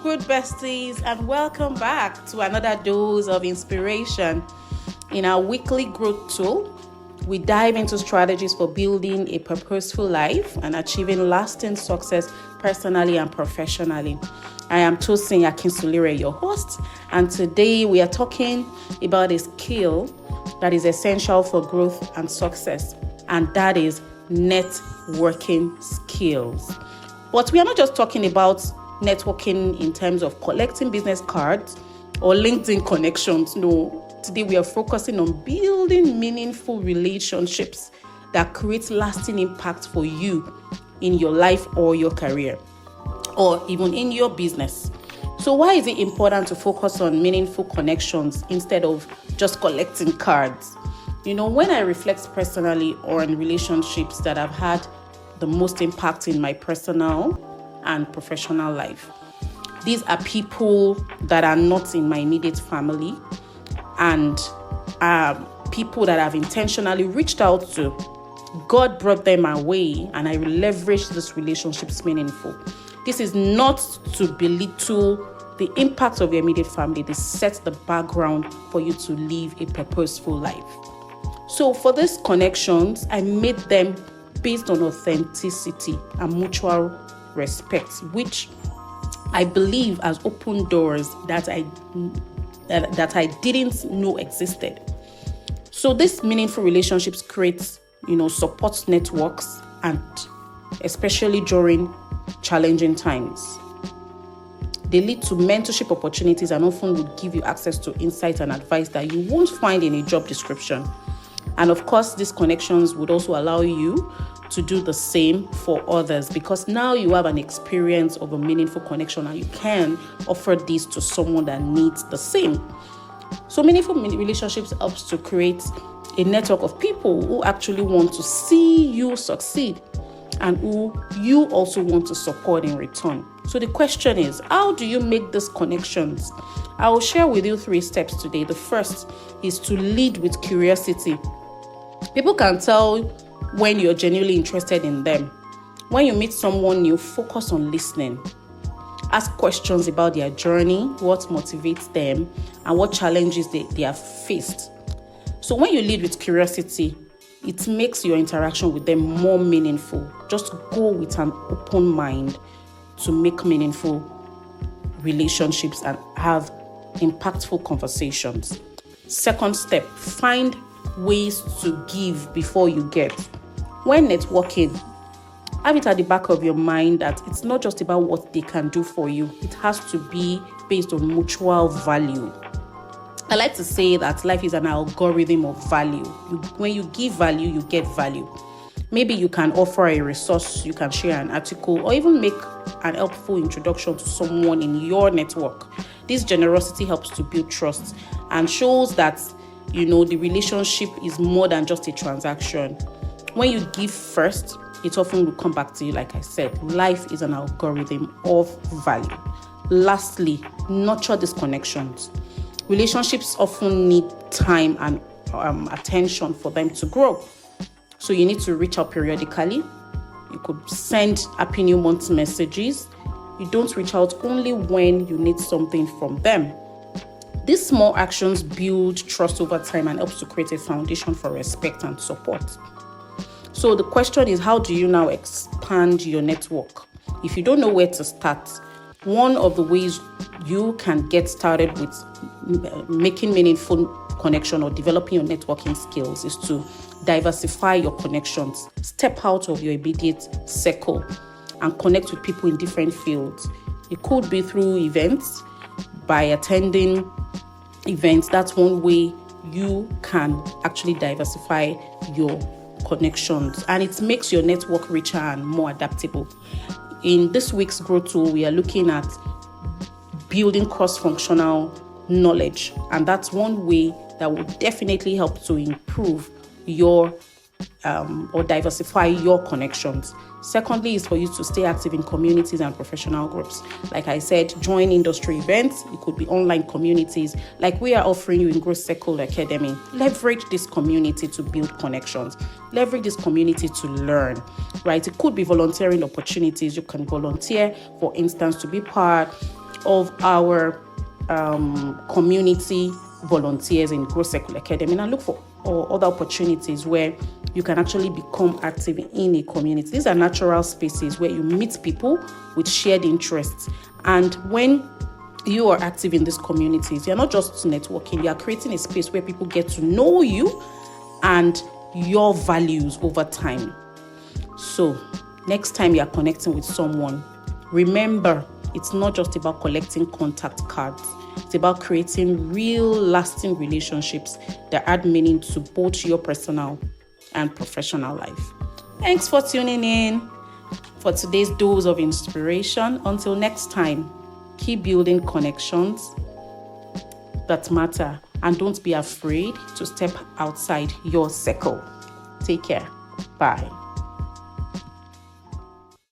good besties, and welcome back to another dose of inspiration. In our weekly growth tool, we dive into strategies for building a purposeful life and achieving lasting success personally and professionally. I am Tosin Akinsulire, your host, and today we are talking about a skill that is essential for growth and success, and that is networking skills. But we are not just talking about networking in terms of collecting business cards or LinkedIn connections. No, today we are focusing on building meaningful relationships that create lasting impact for you in your life or your career, or even in your business. So why is it important to focus on meaningful connections instead of just collecting cards? When I reflect personally on relationships that have had the most impact in my personal and professional life, these are people that are not in my immediate family and people that I've intentionally reached out to. God brought them my way and I leveraged these relationships meaningful. This is not to belittle the impact of your immediate family. This sets the background for you to live a purposeful life. So for these connections, I made them based on authenticity and mutual respect, which I believe has opened doors that I didn't know existed. So these meaningful relationships create, support networks, and especially during challenging times. They lead to mentorship opportunities and often would give you access to insight and advice that you won't find in a job description. And of course, these connections would also allow you to do the same for others, because now you have an experience of a meaningful connection and you can offer this to someone that needs the same. So meaningful relationships helps to create a network of people who actually want to see you succeed and who you also want to support in return. So the question is, how do you make these connections? I will share with you 3 steps today. The first is to lead with curiosity. People can tell when you're genuinely interested in them. When you meet someone new, focus on listening. Ask questions about their journey, what motivates them, and what challenges they have faced. So when you lead with curiosity, it makes your interaction with them more meaningful. Just go with an open mind to make meaningful relationships and have impactful conversations. Second step, find ways to give before you get. When networking, have it at the back of your mind that it's not just about what they can do for you. It has to be based on mutual value. I like to say that life is an algorithm of value. When you give value, you get value. Maybe you can offer a resource, you can share an article, or even make an helpful introduction to someone in your network. This generosity helps to build trust and shows that, the relationship is more than just a transaction. When you give first, it often will come back to you. Like I said, life is an algorithm of value. Lastly, nurture these connections. Relationships often need time and attention for them to grow. So you need to reach out periodically. You could send Happy New Month messages. You don't reach out only when you need something from them. These small actions build trust over time and helps to create a foundation for respect and support. So the question is, how do you now expand your network? If you don't know where to start, one of the ways you can get started with making meaningful connection or developing your networking skills is to diversify your connections. Step out of your immediate circle and connect with people in different fields. It could be through events, by attending events. That's one way you can actually diversify your connections, and it makes your network richer and more adaptable. In this week's growth tool, we are looking at building cross-functional knowledge, and that's one way that will definitely help to improve your or diversify your connections. Secondly is for you to stay active in communities and professional groups. Like I said, join industry events. It could be online communities like we are offering you in Growth Circle Academy. Leverage this community to build connections. Leverage this community to learn, right? It could be volunteering opportunities. You can volunteer, for instance, to be part of our community volunteers in Grow Circle Academy and look for other opportunities where you can actually become active in a community. These are natural spaces where you meet people with shared interests. And when you are active in these communities, you're not just networking, you are creating a space where people get to know you and your values over time. So next time you are connecting with someone, remember, it's not just about collecting contact cards. It's about creating real lasting relationships that add meaning to both your personal and professional life. Thanks for tuning in for today's dose of inspiration. Until next time, keep building connections that matter and don't be afraid to step outside your circle. Take care. Bye.